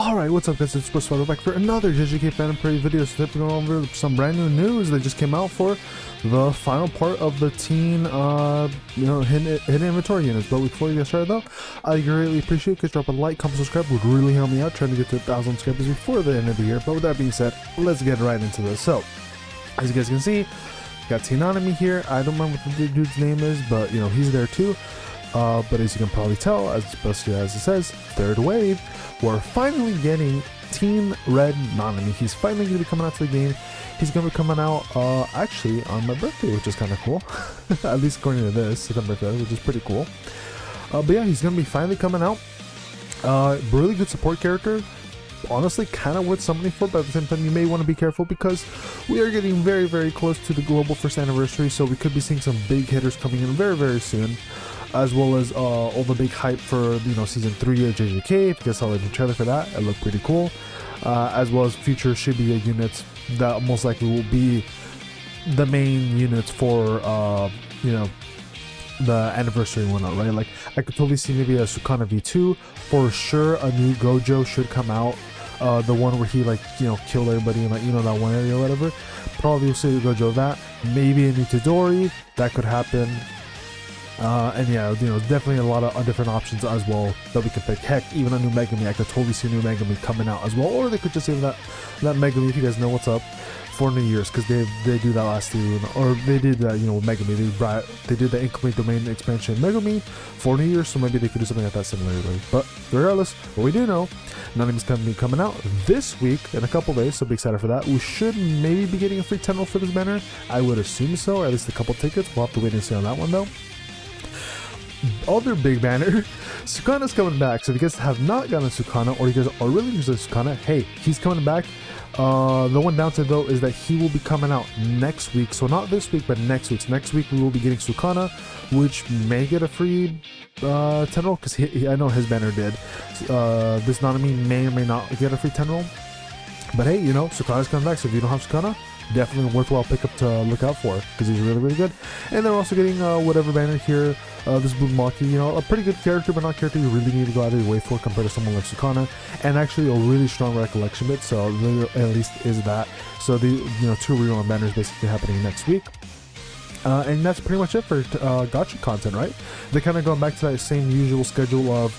Alright, what's up guys, it's Spiderwolf back for another JJKPhantomparade video. So today we're going over some brand new news that just came out for the final part of the teen, hidden inventory units. But before we get started though, I greatly appreciate it. Could drop a like, comment, subscribe, would really help me out trying to get to 1,000 subscribers before the end of the year. But with that being said, let's get right into this. So, as you guys can see, got Nanami here. I don't remember what the dude's name is, but you know, he's there too. But as you can probably tell, especially as it says, third wave, we're finally getting Teen Red Nanami. He's finally going to be coming out to the game. He's going to be coming out actually on my birthday, which is kind of cool. At least according to this, September 5th, which is pretty cool. But yeah, he's going to be finally coming out. Really good support character. Honestly, kind of worth something for, but at the same time, you may want to be careful because we are getting very, very close to the global first anniversary. So we could be seeing some big hitters coming in very, very soon. As well as all the big hype for, you know, season 3 of JJK. If you guys saw the new trailer for that, it looked pretty cool. As well as future Shibuya units that most likely will be the main units for, you know, the anniversary and whatnot, right? Like, I could totally see maybe a Sukana V2. For sure, a new Gojo should come out. The one where he, like, you know, killed everybody in, like, you know, that one area or whatever. Probably we'll see a Gojo of that. Maybe a new Itadori. That could happen. And yeah, you know, definitely a lot of different options as well that we could pick. Heck, even a new Meimei, I could totally see a new Meimei coming out as well. Or they could just save that Meimei, if you guys know what's up, for New Year's, because they do that last year, or they did that, you know, with Meimei. They did the incomplete domain expansion Meimei for New Year's, so maybe they could do something like that similarly. But regardless, what we do know, Nanami's going to be coming out this week in a couple days, so be excited for that. We should maybe be getting a free 10 for this banner. I would assume so, or at least a couple tickets. We'll have to wait and see on that one though. Other big banner, Sukana's coming back. So if you guys have not gotten Sukana, or you guys are really interested in Sukana, hey, he's coming back. The one downside though is that he will be coming out next week. So not this week, but next week. So next week we will be getting Sukana, which may get a free 10 roll, because I know his banner did. This Nanami may or may not get a free 10 roll. But hey, you know, Sukana's coming back. So if you don't have Sukana, definitely a worthwhile pickup to look out for, because he's really, really good. And they're also getting whatever banner here, this blue Maki, you know, a pretty good character, but not a character you really need to go out of your way for compared to someone like Sukana, and actually a really strong recollection bit. So there at least is that. So the, you know, 2 rerun banners basically happening next week. And that's pretty much it for gacha content, right? They're kind of going back to that same usual schedule of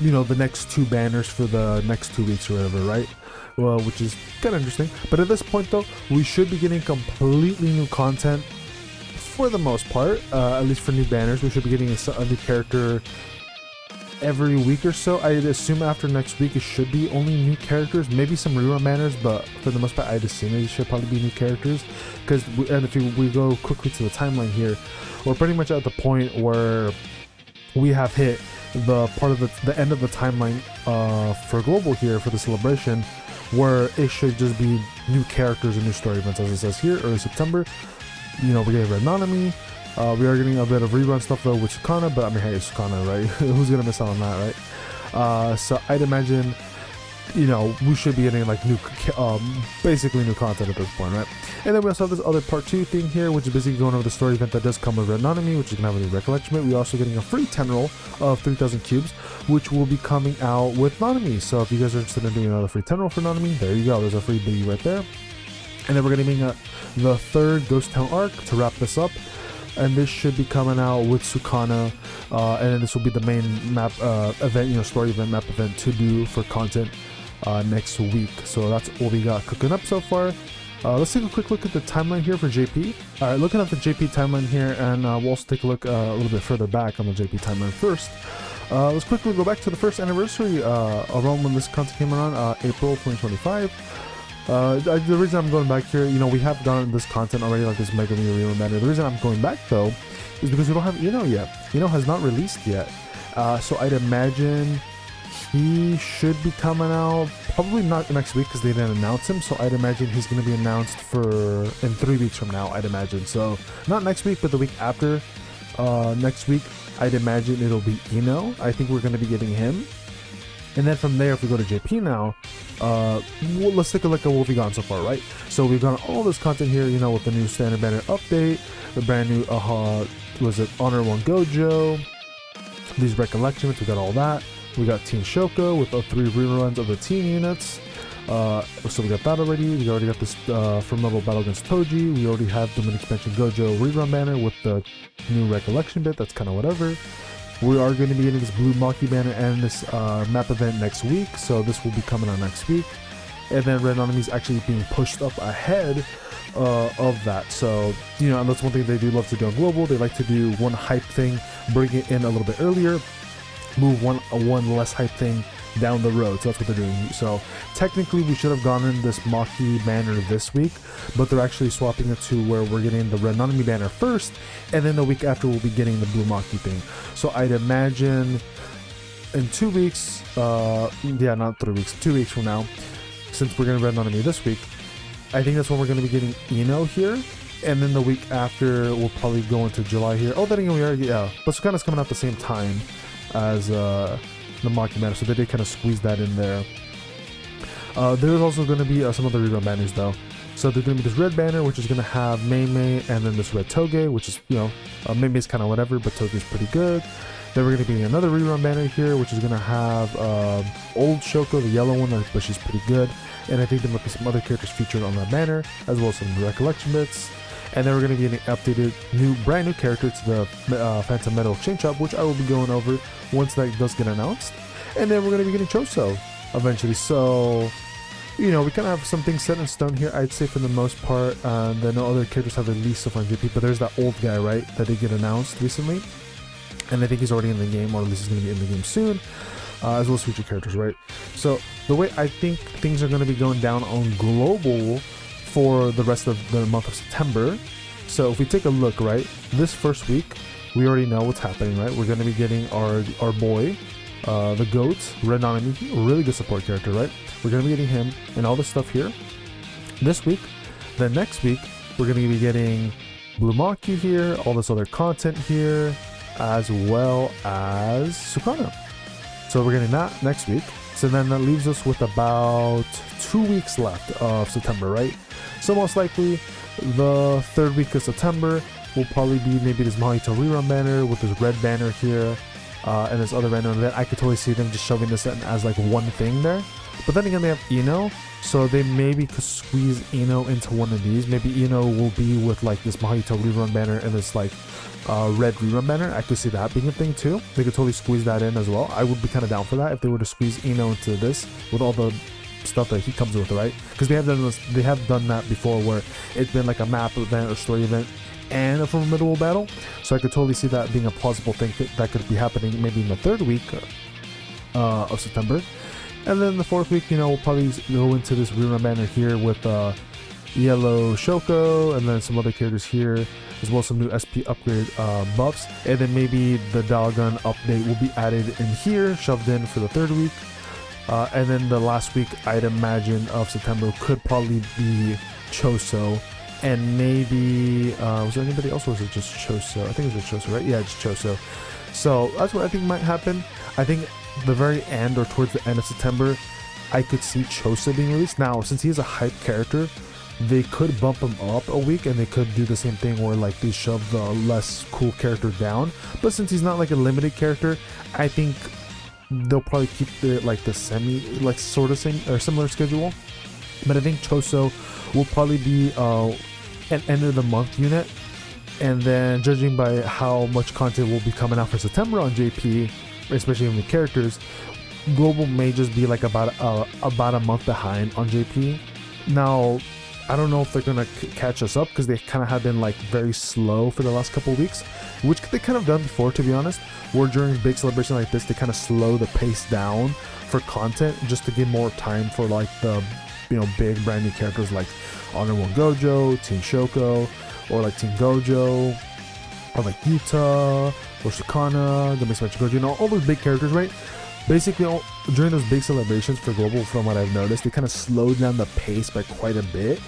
you know, the next 2 banners for the next 2 weeks or whatever, right? Well, which is kind of interesting. But at this point though, we should be getting completely new content for the most part, at least for new banners. We should be getting a new character every week or so. I'd assume after next week it should be only new characters, maybe some rerun banners, but for the most part I'd assume it should probably be new characters. Because if we go quickly to the timeline here, we're pretty much at the point where we have hit the part of the end of the timeline for global here for the celebration, where it should just be new characters and new story events, as it says here, early September. You know, we're getting Red Nanami. We are getting a bit of rerun stuff though with Sukana, but I mean, hey, it's Sukana, right? Who's gonna miss out on that, right? So I'd imagine, you know, we should be getting like new, basically new content at this point, right? And then we also have this other part 2 thing here, which is basically going over the story event that does come with Red Nanami, which is gonna have a new recollection bit. We're also getting a free 10 roll of 3,000 cubes, which will be coming out with Nanami. So if you guys are interested in doing another free 10 roll for Nanami, there you go. There's a free biggie right there. And then we're gonna be getting the 3rd Ghost Town arc to wrap this up. And this should be coming out with Sukana, and then this will be the main map event, you know, story event map event to do for content next week. So that's what we got cooking up so far. Let's take a quick look at the timeline here for JP. Alright, looking at the JP timeline here, and we'll also take a look a little bit further back on the JP timeline first. Let's quickly go back to the first anniversary around when this content came around, April 2025. The reason I'm going back here, you know, we have done this content already, like this Mega Real banner. The reason I'm going back though is because we don't have Ino yet. Ino has not released yet, so I'd imagine he should be coming out probably not next week because they didn't announce him. So I'd imagine he's going to be announced in 3 weeks from now, I'd imagine. So not next week, but the week after next week, I'd imagine it'll be Ino. I think we're going to be getting him. And then from there, if we go to JP now, let's take a look at what we've gotten so far, right? So we've gotten all this content here, you know, with the new standard banner update, the brand new was it Honor 1 Gojo, these recollections, we got all that. We got Team Shoko with the 3 reruns of the team units. So we got that already. We already got this from-level battle against Toge. We already have the mini-expansion Gojo rerun banner with the new recollection bit. That's kind of whatever. We are going to be getting this blue Maki banner and this map event next week. So this will be coming out next week. And then Red Nanami is actually being pushed up ahead of that. So, you know, and that's one thing they do love to do on Global. They like to do one hype thing, bring it in a little bit earlier, move one less hype thing down the road. So that's what they're doing. So technically we should have gotten this Maki banner this week, but they're actually swapping it to where we're getting the Red Nanami banner first, and then the week after we'll be getting the blue Maki thing. So I'd imagine in 2 weeks, yeah, not 3 weeks, 2 weeks from now, since we're getting Red Nanami this week, I think that's when we're going to be getting Ino here. And then the week after we'll probably go into July here. Oh, then again, we are, yeah, but Sukana's coming out the same time as the Maki banner, so they did kind of squeeze that in there. There's also going to be some other rerun banners though. So there's going to be this red banner, which is going to have Meimei, and then this red Toge, which is, you know, Meimei's kind of whatever, but Toge's pretty good. Then we're going to be another rerun banner here, which is going to have old Shoko, the yellow one, but she's pretty good. And I think there might be some other characters featured on that banner, as well as some recollection bits. And then we're going to be getting updated, brand new character to the Phantom Metal Exchange Shop, which I will be going over once that does get announced. And then we're going to be getting Choso eventually. So, you know, we kind of have some things set in stone here, I'd say, for the most part. Then no other characters have released so far in JP, but there's that old guy, right, that did get announced recently. And I think he's already in the game, or at least he's going to be in the game soon, as well as future characters, right? So the way I think things are going to be going down on Global for the rest of the month of September. So if we take a look, right, this first week, we already know what's happening, right? We're going to be getting our boy, the GOAT, Red Nanami, a really good support character, right? We're going to be getting him and all this stuff here this week. Then next week, we're going to be getting Blue Maki here, all this other content here, as well as Sukana. So we're getting that next week. So then that leaves us with about 2 weeks left of September, right? So most likely the third week of September will probably be maybe this Mahito rerun banner with this red banner here, and this other banner, and then I could totally see them just shoving this in as like one thing there. But then again, they have Ino, so they maybe could squeeze Ino into one of these. Maybe Ino will be with like this Mahito rerun banner and this like red rerun banner. I could see that being a thing too. They could totally squeeze that in as well. I would be kind of down for that if they were to squeeze Ino into this with all the stuff that he comes with, right? Because they have done that before, where it's been like a map event or story event and a formidable battle. So I could totally see that being a plausible thing that could be happening maybe in the third week of September. And then the fourth week, you know, we'll probably go into this rerun banner here with yellow Shoko, and then some other characters here, as well as some new SP upgrade buffs. And then maybe the Dalgun update will be added in here, shoved in for the third week. And then the last week, I'd imagine, of September could probably be Choso. And maybe, was there anybody else, or was it just Choso? I think it was just Choso, right? Yeah, it's Choso. So that's what I think might happen. I think the very end, or towards the end of September, I could see Choso being released. Now, since he's a hype character, they could bump him up a week, and they could do the same thing where like they shove the less cool character down. But since he's not like a limited character, I think they'll probably keep the like sort of same or similar schedule. But I think Choso will probably be an end of the month unit, and then judging by how much content will be coming out for September on JP, especially in the characters, Global may just be like about a month behind on JP. Now, I don't know if they're gonna catch us up, because they kind of have been like very slow for the last couple of weeks, which they kind of done before, to be honest, where during big celebration like this, they kind of slow the pace down for content just to give more time for like the, you know, big brand new characters like Honor One Gojo, Team Shoko, or like Team Gojo, or like Yuta, or Sukana, the Mismatch Gojo, you know, all those big characters, right? Basically, during those big celebrations for Global, from what I've noticed, they kind of slowed down the pace by quite a bit.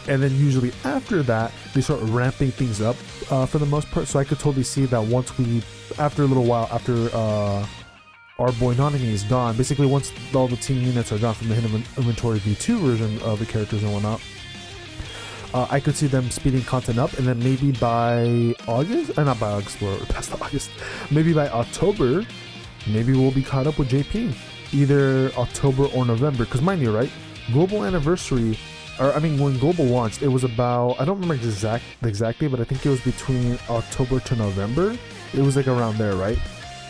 And then usually after that, they start ramping things up for the most part. So I could totally see that once after a little while, after our boy Nanami is gone, basically once all the team units are gone from the Hidden Inventory V2 version of the characters and whatnot, I could see them speeding content up, and then maybe by August, not by August, we're past August, maybe by October, maybe we'll be caught up with JP either October or November. Because mind you, right, global anniversary, or I mean when global launched, it was about, I don't remember the exact date, but I think it was between October to November. It was like around there, right?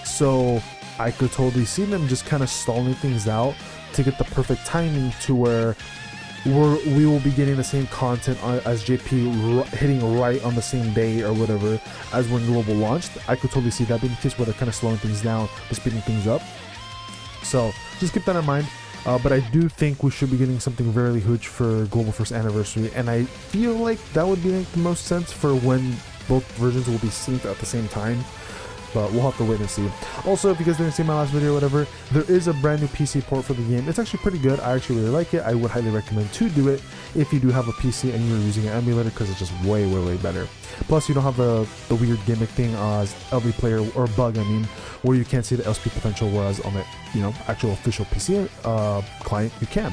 So I could totally see them just kind of stalling things out to get the perfect timing to where we will be getting the same content as JP hitting right on the same day or whatever as when global launched. I could totally see that being the case where they're kind of slowing things down but speeding things up. So just keep that in mind. But I do think we should be getting something very huge for global first anniversary, and I feel like that would make the most sense for when both versions will be synced at the same time. But we'll have to wait and see. Also, if you guys didn't see my last video or whatever, there is a brand new PC port for the game. It's actually pretty good. I actually really like it. I would highly recommend to do it if you do have a PC and you're using an emulator, because it's just way better. Plus, you don't have the weird gimmick thing as LV player, or bug, I mean, where you can't see the LSP potential, whereas on the actual official PC client, you can.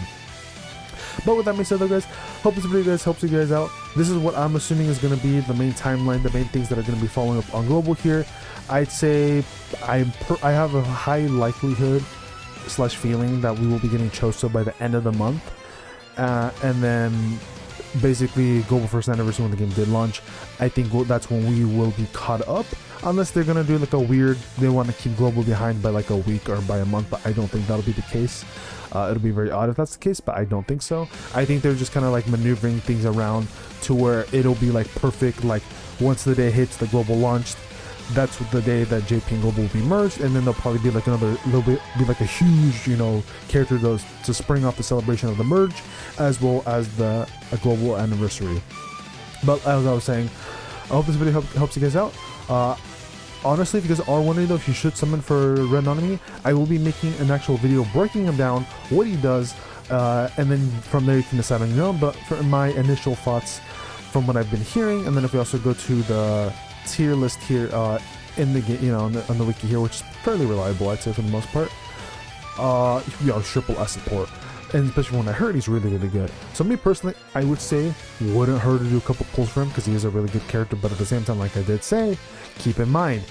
But with that being said though, guys, hope this video helps you guys out. This is what I'm assuming is going to be the main timeline, the main things that are going to be following up on global here. I'd say I have a high likelihood / feeling that we will be getting Choso by the end of the month, and then basically global first anniversary when the game did launch. I think that's when we will be caught up, unless they're gonna do like a weird, they want to keep global behind by like a week or by a month, but I don't think that'll be the case. It'll be very odd if that's the case, but I don't think so. I think they're just kind of like maneuvering things around to where it'll be like perfect, like once the day hits the global launch, that's the day that JP and global will be merged, and then there'll probably be like another little bit, be like a huge character to spring off the celebration of the merge, as well as a global anniversary. But as I was saying, I hope this video helps you guys out. Honestly, if you guys are wondering though if you should summon for Red Nanami, I will be making an actual video breaking him down, what he does, and then from there you can decide on your own. But for my initial thoughts from what I've been hearing, and then if we also go to the tier list here in the game, on the wiki here, which is fairly reliable, I'd say for the most part, triple S support, and especially when I heard he's really good. So me personally, I would say wouldn't hurt to do a couple pulls for him, because he is a really good character. But at the same time, like I did say, keep in mind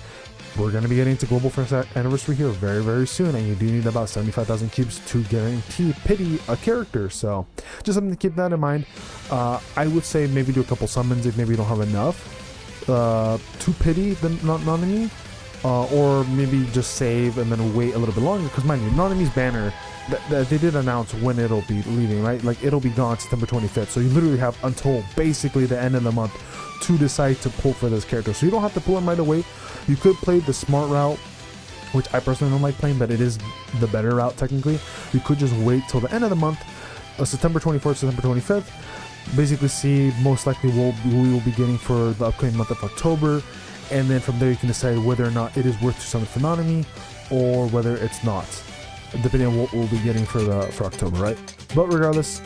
we're going to be getting to global first anniversary here very soon, and you do need about 75,000 cubes to guarantee pity a character. So just something to keep that in mind. I would say maybe do a couple summons if maybe you don't have enough to pity the Nanami, or maybe just save and then wait a little bit longer, because mind you, Nanami's banner, they did announce when it'll be leaving, right? Like it'll be gone September 25th, so you literally have until basically the end of the month to decide to pull for this character. So you don't have to pull him right away. You could play the smart route, which I personally don't like playing, but it is the better route technically. You could just wait till the end of the month, September 24th, September 25th, basically see most likely what we will be getting for the upcoming month of October, and then from there you can decide whether or not it is worth to summon for Nanami or whether it's not, depending on what we'll be getting for October, right? But regardless,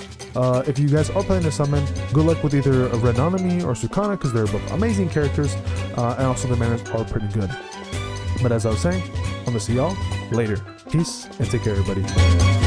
if you guys are planning to summon, good luck with either a Red Nanami or Sukana, because they're both amazing characters, and also the manners are pretty good. But as I was saying, I'm gonna see y'all later. Peace and take care, everybody.